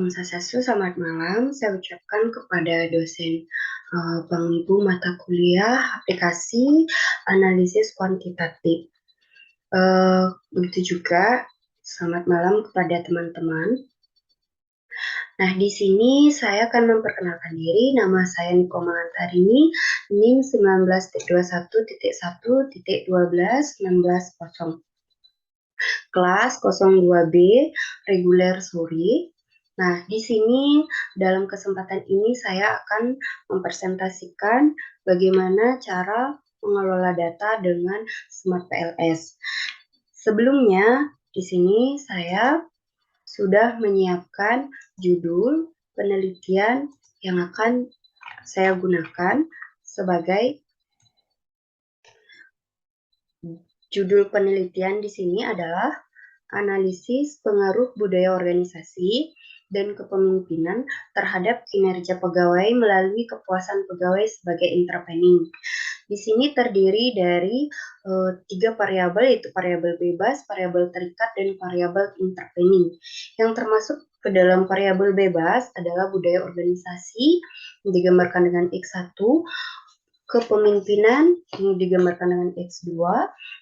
Om Swastiastu, selamat malam. Saya ucapkan kepada dosen pengempu mata kuliah aplikasi analisis kuantitatif. Begitu juga selamat malam kepada teman-teman. Nah, di sini saya akan memperkenalkan diri. Nama saya Niko Mangantarini, NIM 19.21.1.12.16.0. Kelas 02B reguler sore. Nah, di sini dalam kesempatan ini saya akan mempresentasikan bagaimana cara mengelola data dengan Smart PLS. Sebelumnya, di sini saya sudah menyiapkan judul penelitian yang akan saya gunakan sebagai judul penelitian di sini adalah analisis pengaruh budaya organisasi dan kepemimpinan terhadap kinerja pegawai melalui kepuasan pegawai sebagai entrepreneur. Di sini terdiri dari 3 variabel, yaitu variabel bebas, variabel terikat, dan variabel entrepreneur. Yang termasuk ke dalam variabel bebas adalah budaya organisasi yang digambarkan dengan X1, kepemimpinan yang digambarkan dengan X2,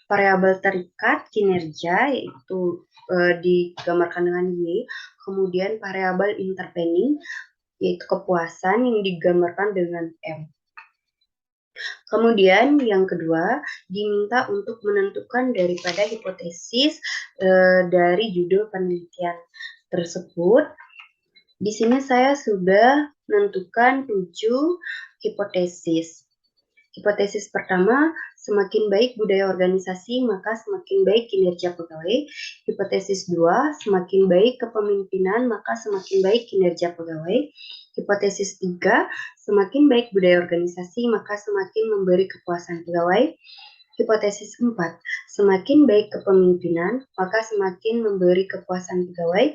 variabel terikat kinerja yaitu digambarkan dengan Y, kemudian variabel entrepreneur yaitu kepuasan yang digambarkan dengan M. Kemudian yang kedua, diminta untuk menentukan daripada hipotesis dari judul penelitian tersebut. Di sini saya sudah menentukan 7 hipotesis. Hipotesis pertama, semakin baik budaya organisasi, maka semakin baik kinerja pegawai. Hipotesis 2, semakin baik kepemimpinan, maka semakin baik kinerja pegawai. Hipotesis 3, semakin baik budaya organisasi, maka semakin memberi kepuasan pegawai. Hipotesis 4, semakin baik kepemimpinan, maka semakin memberi kepuasan pegawai.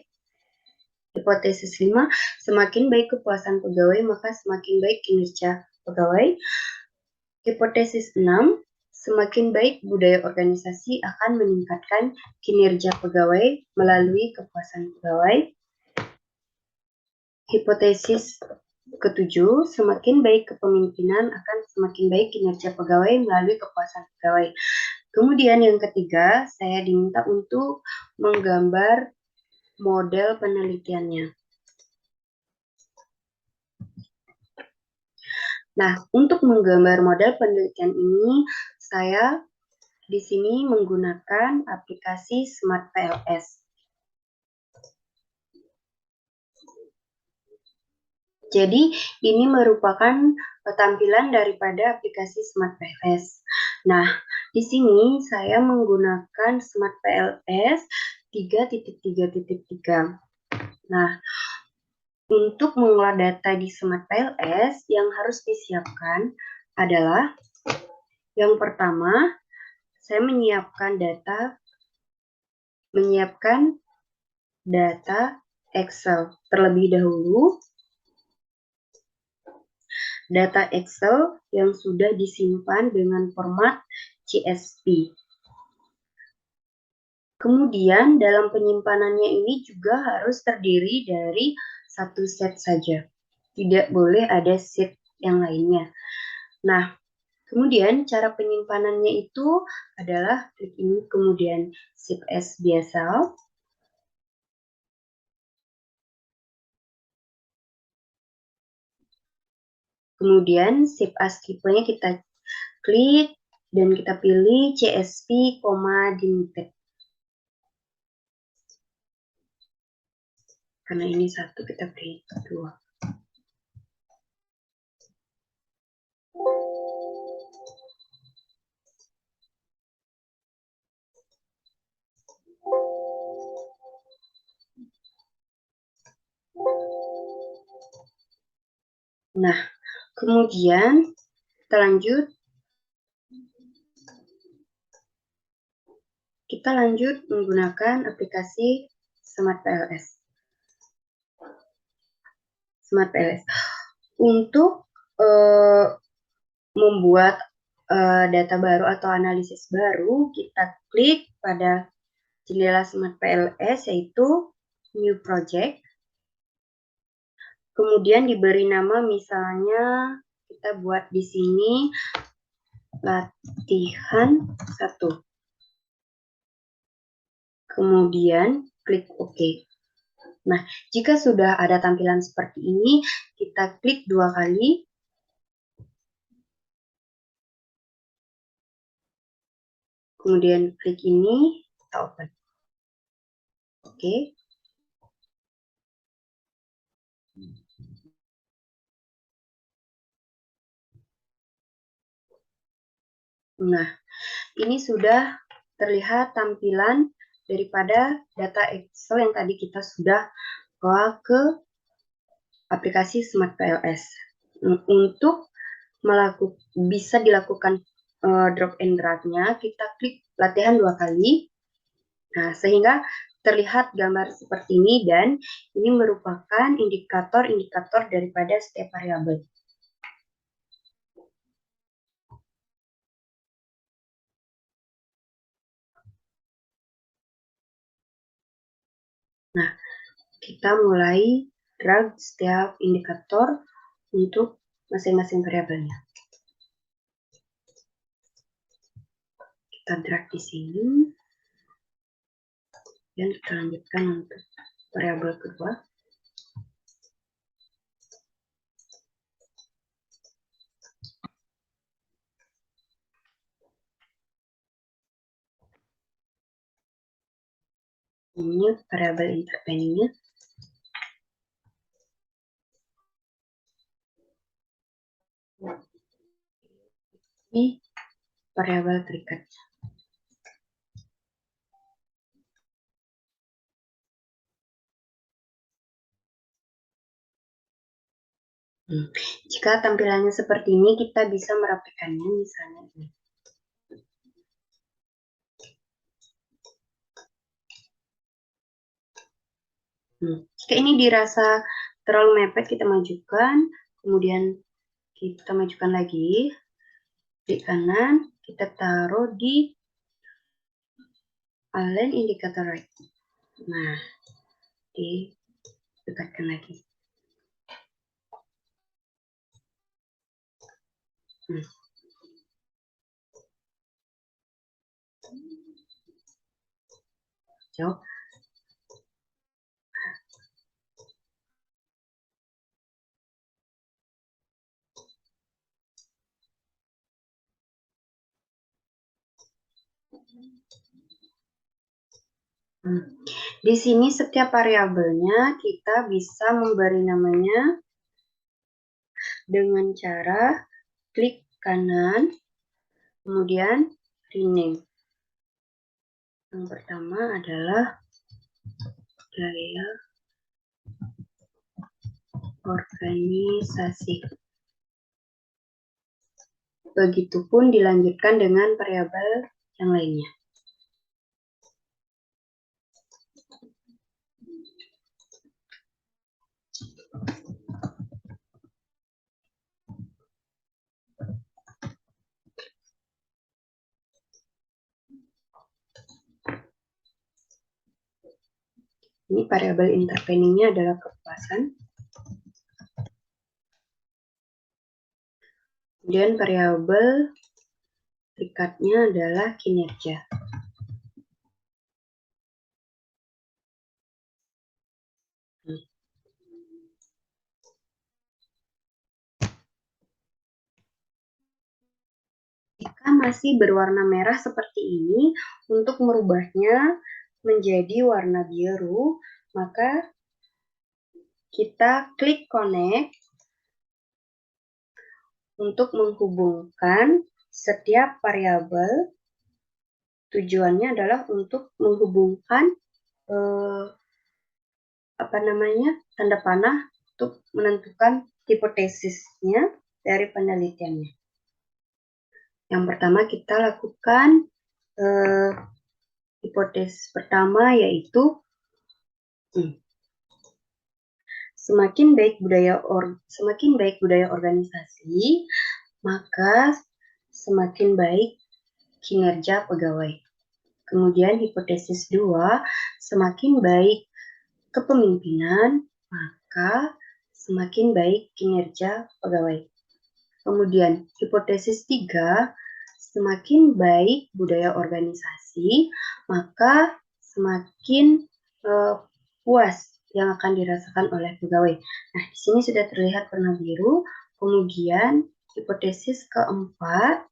Hipotesis 5, semakin baik kepuasan pegawai, maka semakin baik kinerja pegawai. Hipotesis 6, semakin baik budaya organisasi akan meningkatkan kinerja pegawai melalui kepuasan pegawai. Hipotesis ketujuh, semakin baik kepemimpinan akan semakin baik kinerja pegawai melalui kepuasan pegawai. Kemudian yang ketiga, saya diminta untuk menggambar model penelitiannya. Nah, untuk menggambar model penelitian ini, saya di sini menggunakan aplikasi Smart PLS. Jadi, ini merupakan tampilan daripada aplikasi Smart PLS. Nah, di sini saya menggunakan Smart PLS 3.3.3. Nah, untuk mengolah data di Smart PLS yang harus disiapkan adalah yang pertama, saya menyiapkan data Excel terlebih dahulu. Data Excel yang sudah disimpan dengan format CSV. Kemudian dalam penyimpanannya ini juga harus terdiri dari satu set saja. Tidak boleh ada sheet yang lainnya. Nah, kemudian cara penyimpanannya itu adalah klik ini, kemudian Shift S biasa. Kemudian Shift A tipenya kita klik dan kita pilih CSV, limited. Karena ini satu, kita beri 2. Nah, kemudian kita lanjut menggunakan aplikasi Smart PLS. Untuk membuat data baru atau analisis baru, kita klik pada jendela Smart PLS yaitu New Project. Kemudian diberi nama, misalnya kita buat di sini latihan 1. Kemudian klik OK. Nah, jika sudah ada tampilan seperti ini, kita klik 2 kali. Kemudian klik ini, kita open. Oke. Nah, ini sudah terlihat tampilan daripada data Excel yang tadi kita sudah bawa ke aplikasi Smart PLS. Untuk bisa dilakukan drag and drag-nya, kita klik latihan 2 kali. Nah, sehingga terlihat gambar seperti ini, dan ini merupakan indikator-indikator daripada setiap variabel. Nah, kita mulai drag setiap indikator untuk masing-masing variabelnya. Kita drag di sini, dan kita lanjutkan untuk variabel kedua. Ini variabel interveningnya. Ini variabel terikat. Jika tampilannya seperti ini, kita bisa merapikannya, misalnya ini. Jika ini dirasa terlalu mepet, kita majukan, kemudian kita majukan lagi, klik kanan, kita taruh di align indicator right. Nah, didekatkan lagi. Jauh. Di sini setiap variabelnya kita bisa memberi namanya dengan cara klik kanan, kemudian rename. Yang pertama adalah gaya organisasi. Begitupun dilanjutkan dengan variabel yang lainnya. Ini variabel interveningnya adalah kepuasan. Kemudian variabel terikatnya adalah kinerja. Jika masih berwarna merah seperti ini, untuk merubahnya menjadi warna biru, maka kita klik connect untuk menghubungkan setiap variabel. Tujuannya adalah untuk menghubungkan tanda panah untuk menentukan hipotesisnya dari penelitiannya. Yang pertama kita lakukan hipotesis pertama, yaitu semakin baik budaya organisasi, maka semakin baik kinerja pegawai. Kemudian hipotesis 2, semakin baik kepemimpinan, maka semakin baik kinerja pegawai. Kemudian, hipotesis 3, semakin baik budaya organisasi, maka semakin puas yang akan dirasakan oleh pegawai. Nah, di sini sudah terlihat warna biru. Kemudian, hipotesis keempat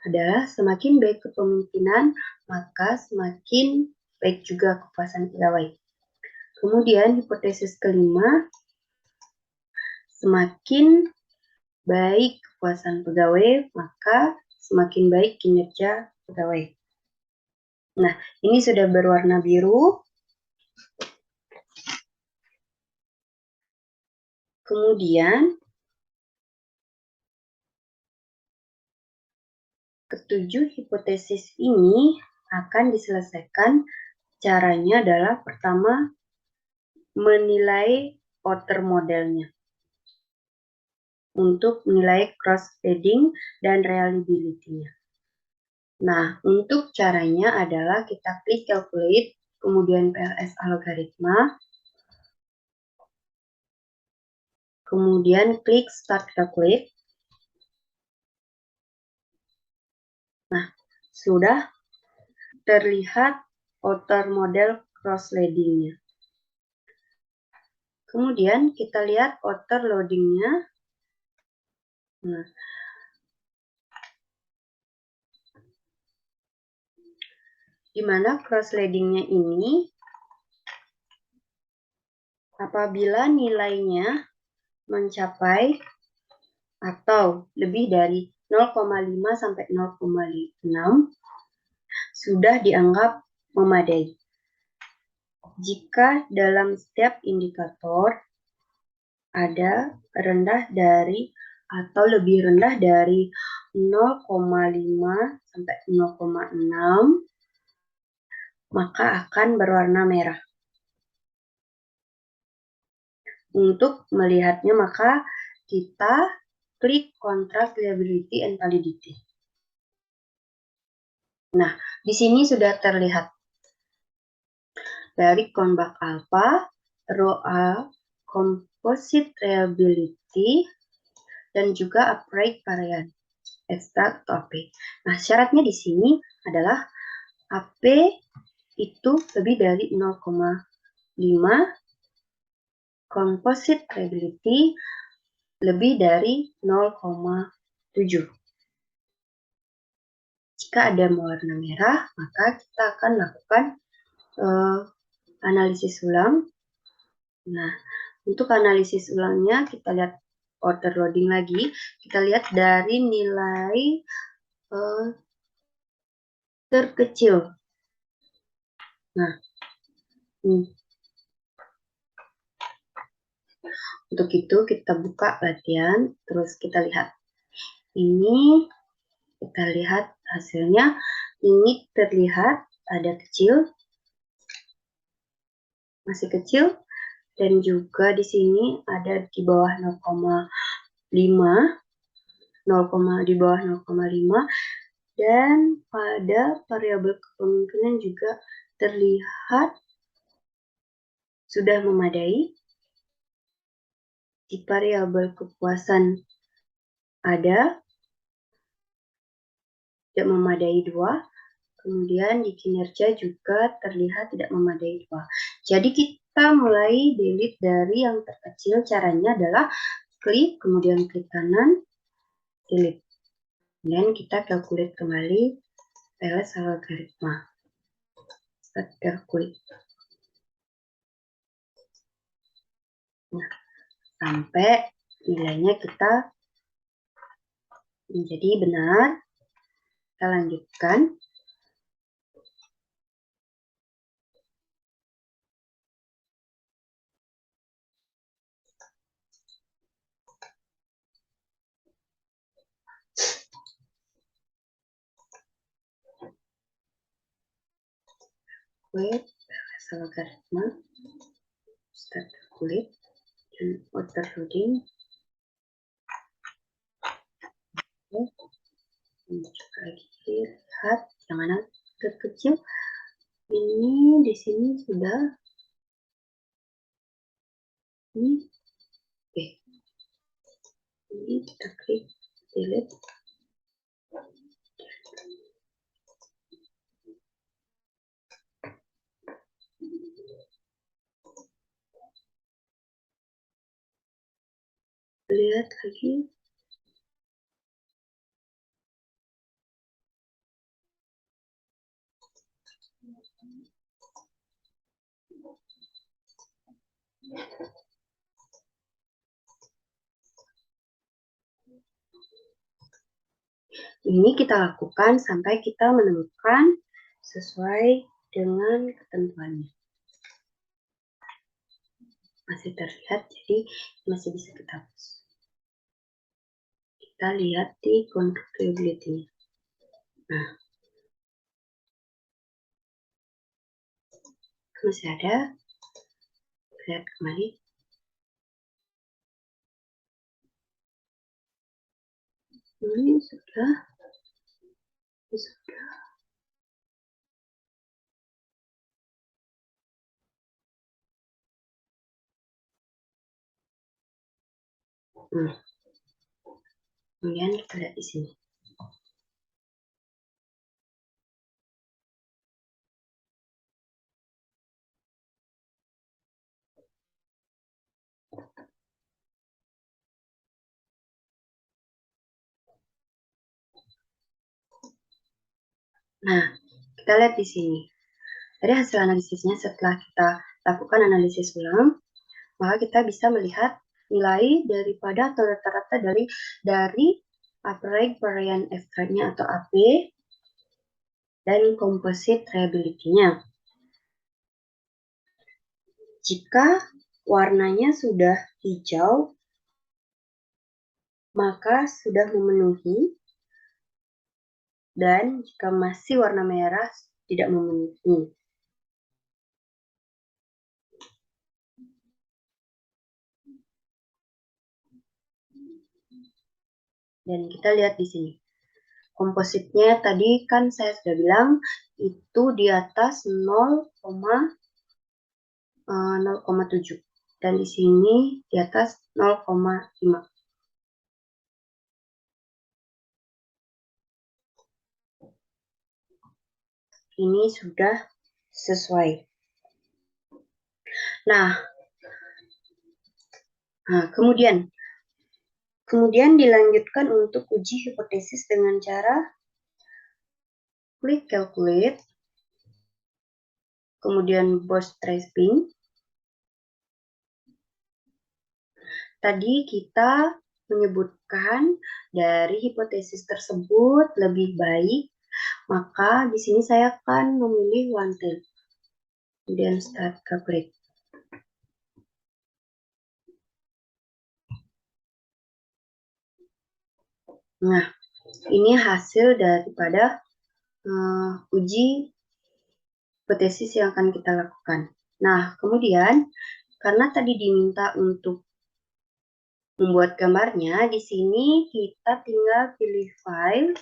adalah semakin baik kepemimpinan, maka semakin baik juga kepuasan pegawai. Kemudian, hipotesis kelima, semakin baik kepuasan pegawai, maka semakin baik kinerja pegawai. Nah, ini sudah berwarna biru. Kemudian, ketujuh hipotesis ini akan diselesaikan. Caranya adalah pertama, menilai outer modelnya untuk menilai cross-fading dan reliability-nya. Nah, untuk caranya adalah kita klik calculate, kemudian PLS algoritma, kemudian klik start calculate. Nah, sudah terlihat outer model cross-loading-nya. Kemudian kita lihat outer loading-nya. Nah, di mana cross-loading-nya ini apabila nilainya mencapai atau lebih dari 0,5 sampai 0,6 sudah dianggap memadai. Jika dalam setiap indikator ada rendah dari atau lebih rendah dari 0,5 sampai 0,6, maka akan berwarna merah. Untuk melihatnya, maka kita klik contrast reliability and validity. Nah, di sini sudah terlihat dari Konbak Alpha, ROA, Composite Reliability, dan juga Upright Variant, Extract AP. Nah, syaratnya di sini adalah AP itu lebih dari 0,5, Composite Reliability lebih dari 0,7. Jika ada warna merah, maka kita akan lakukan analisis ulang. Nah, untuk analisis ulangnya kita lihat order loading lagi. Kita lihat dari nilai terkecil. Nah, untuk itu kita buka latihan, terus kita lihat. Ini kita lihat hasilnya. Ini terlihat ada kecil, masih kecil, dan juga di sini ada di bawah 0,5, di bawah 0,5, dan pada variabel kepemimpinan juga terlihat sudah memadai. Di variabel kepuasan ada, tidak memadai 2, kemudian di kinerja juga terlihat tidak memadai 2. Jadi kita mulai delete dari yang terkecil. Caranya adalah klik, kemudian klik kanan, delete. Dan kita calculate kembali PLS algoritma. Start calculate. Nah, sampai nilainya kita menjadi benar. Kita lanjutkan. Wait, algoritma, start calculate, dan outer loading. Coba lagi lihat yang mana terkecil. Ini di sini sudah ini. Oke, Ini kita klik delete. Lihat lagi. Ini kita lakukan sampai kita menemukan sesuai dengan ketentuannya. Masih terlihat, jadi masih bisa kita hapus. Kita lihat di configurability-nya. Nah, masih ada. Lihat kembali. Ini sudah. Kemudian kita lihat di sini. Nah, kita lihat di sini. Dari hasil analisisnya setelah kita lakukan analisis ulang, maka kita bisa melihat nilai daripada atau rata-rata dari average variance extract-nya atau AP dan composite reliability-nya. Jika warnanya sudah hijau, maka sudah memenuhi, dan jika masih warna merah tidak memenuhi. Dan kita lihat di sini. Kompositnya tadi kan saya sudah bilang itu di atas 0,7 dan di sini di atas 0,5. Ini sudah sesuai. Nah, kemudian dilanjutkan untuk uji hipotesis dengan cara klik calculate, kemudian bootstrapping. Tadi kita menyebutkan dari hipotesis tersebut lebih baik, maka di sini saya akan memilih one tail. Kemudian start calculate. Nah, ini hasil daripada uji hipotesis yang akan kita lakukan. Nah, kemudian karena tadi diminta untuk membuat gambarnya, di sini kita tinggal pilih file,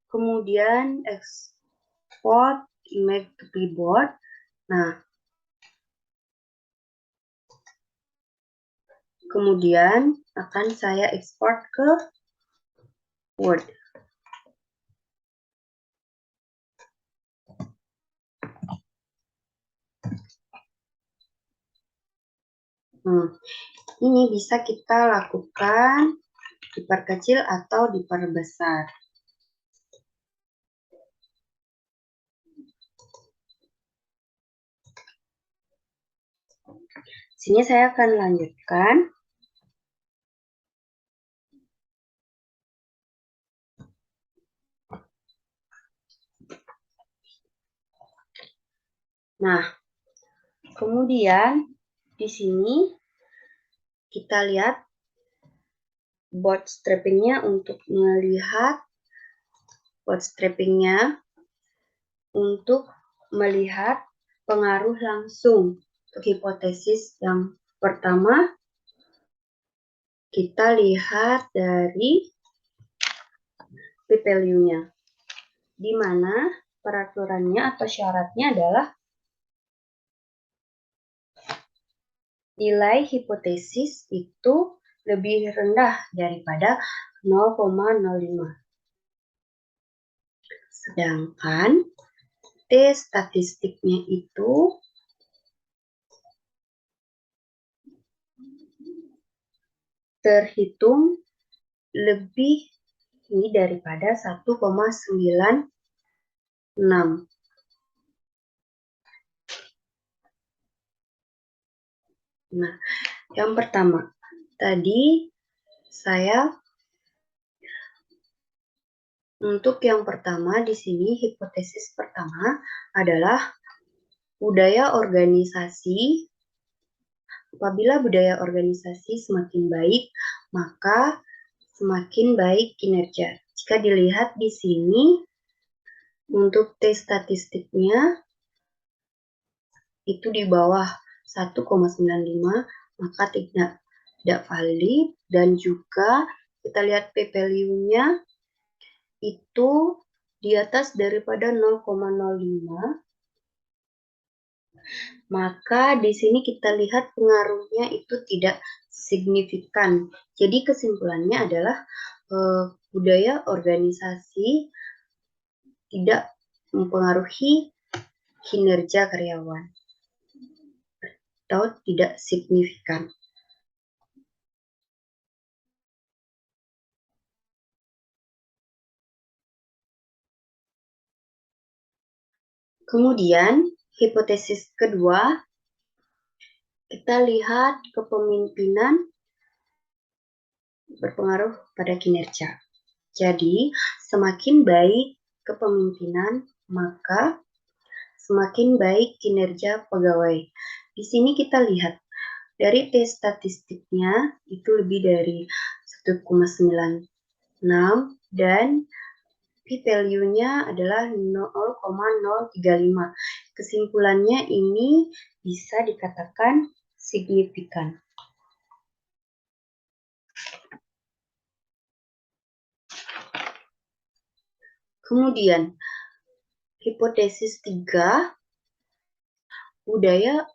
kemudian export image to clipboard. Nah, kemudian akan saya ekspor ke Word. Ini bisa kita lakukan diperkecil atau diperbesar. Sini saya akan lanjutkan. Nah, kemudian di sini kita lihat bootstrapping-nya untuk melihat pengaruh langsung untuk hipotesis yang pertama. Kita lihat dari p-value-nya, di mana peraturannya atau syaratnya adalah nilai hipotesis itu lebih rendah daripada 0,05. Sedangkan T statistiknya itu terhitung lebih tinggi daripada 1,96. Nah, yang pertama, tadi saya untuk yang pertama di sini hipotesis pertama adalah budaya organisasi. Apabila budaya organisasi semakin baik, maka semakin baik kinerja. Jika dilihat di sini untuk T statistiknya itu di bawah 1,95, maka tidak valid, dan juga kita lihat p-value-nya itu di atas daripada 0,05, maka di sini kita lihat pengaruhnya itu tidak signifikan. Jadi kesimpulannya adalah budaya organisasi tidak mempengaruhi kinerja karyawan atau tidak signifikan. Kemudian, hipotesis kedua, kita lihat kepemimpinan berpengaruh pada kinerja. Jadi, semakin baik kepemimpinan, maka semakin baik kinerja pegawai. Di sini kita lihat dari T statistiknya itu lebih dari 1,96 dan p-value-nya adalah 0,035. Kesimpulannya ini bisa dikatakan signifikan. Kemudian, hipotesis 3, budaya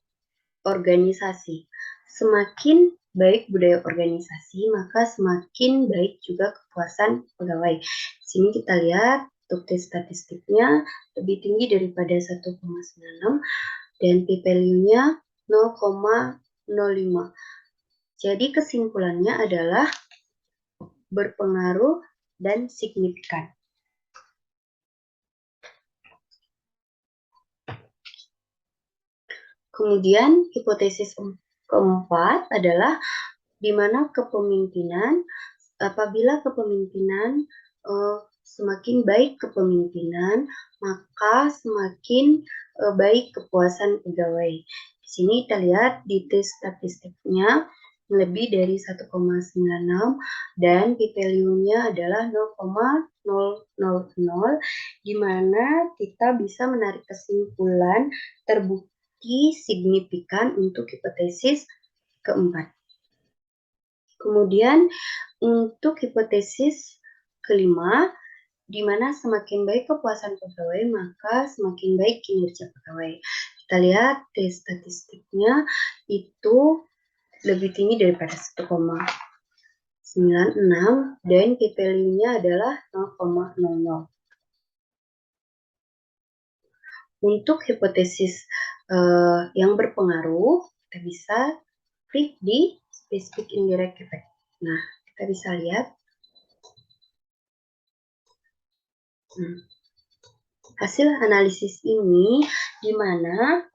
organisasi. Semakin baik budaya organisasi, maka semakin baik juga kepuasan pegawai. Di sini kita lihat untuk T statistiknya lebih tinggi daripada 1,96 dan p-value-nya 0,05. Jadi kesimpulannya adalah berpengaruh dan signifikan. Kemudian hipotesis keempat adalah di mana kepemimpinan, apabila kepemimpinan semakin baik kepemimpinan, maka semakin baik kepuasan pegawai. Di sini kita lihat di T statistiknya lebih dari 1,96 dan p-value-nya adalah 0,000, di mana kita bisa menarik kesimpulan terbukti signifikan untuk hipotesis keempat. Kemudian untuk hipotesis kelima, di mana semakin baik kepuasan pegawai, maka semakin baik kinerja pegawai. Kita lihat T statistiknya itu lebih tinggi daripada 1,96 dan p-value-nya adalah 0,00. Untuk hipotesis yang berpengaruh, kita bisa klik di specific indirect effect. Nah, kita bisa lihat hasil analisis ini di mana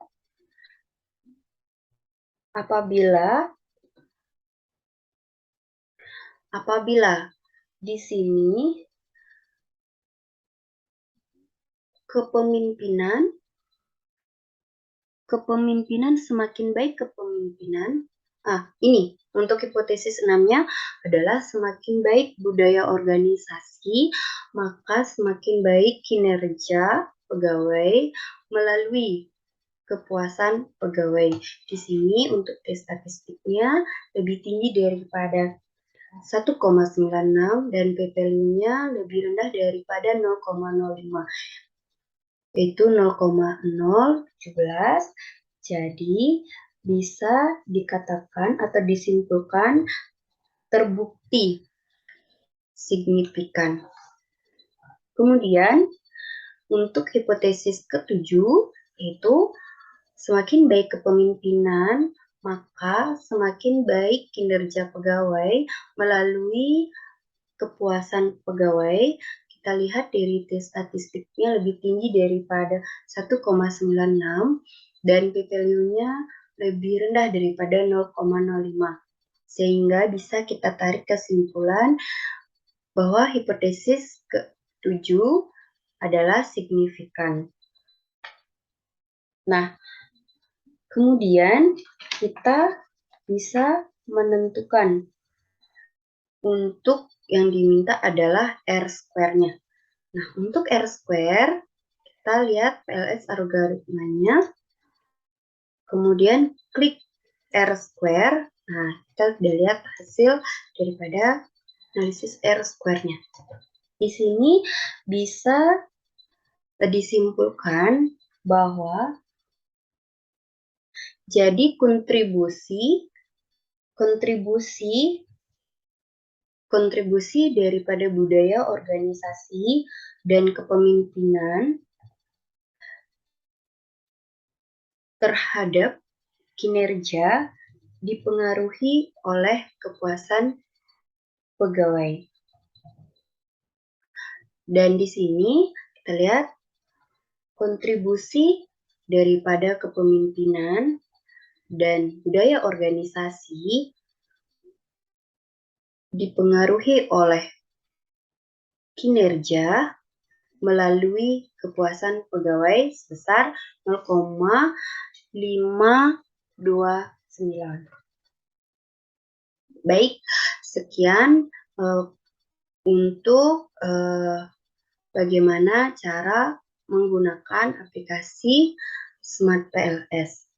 apabila di sini kepemimpinan semakin baik kepemimpinan. Ini untuk hipotesis 6-nya adalah semakin baik budaya organisasi, maka semakin baik kinerja pegawai melalui kepuasan pegawai. Di sini untuk tes statistiknya lebih tinggi daripada 1,96 dan p-value-nya lebih rendah daripada 0,05, yaitu 0,017. Jadi bisa dikatakan atau disimpulkan terbukti signifikan. Kemudian, untuk hipotesis ketujuh, yaitu semakin baik kepemimpinan, maka semakin baik kinerja pegawai melalui kepuasan pegawai. Kita lihat dari statistiknya lebih tinggi daripada 1,96 dan p-value-nya lebih rendah daripada 0,05. Sehingga bisa kita tarik kesimpulan bahwa hipotesis ke-7 adalah signifikan. Nah, kemudian kita bisa menentukan untuk yang diminta adalah R-square-nya. Nah, untuk R-square, kita lihat PLS algoritmanya, kemudian klik R-square. Nah, kita sudah lihat hasil daripada analisis R-square-nya. Di sini bisa disimpulkan bahwa jadi kontribusi daripada budaya organisasi dan kepemimpinan terhadap kinerja dipengaruhi oleh kepuasan pegawai. Dan di sini kita lihat kontribusi daripada kepemimpinan dan budaya organisasi dipengaruhi oleh kinerja melalui kepuasan pegawai sebesar 0,529. Baik, sekian untuk bagaimana cara menggunakan aplikasi Smart PLS.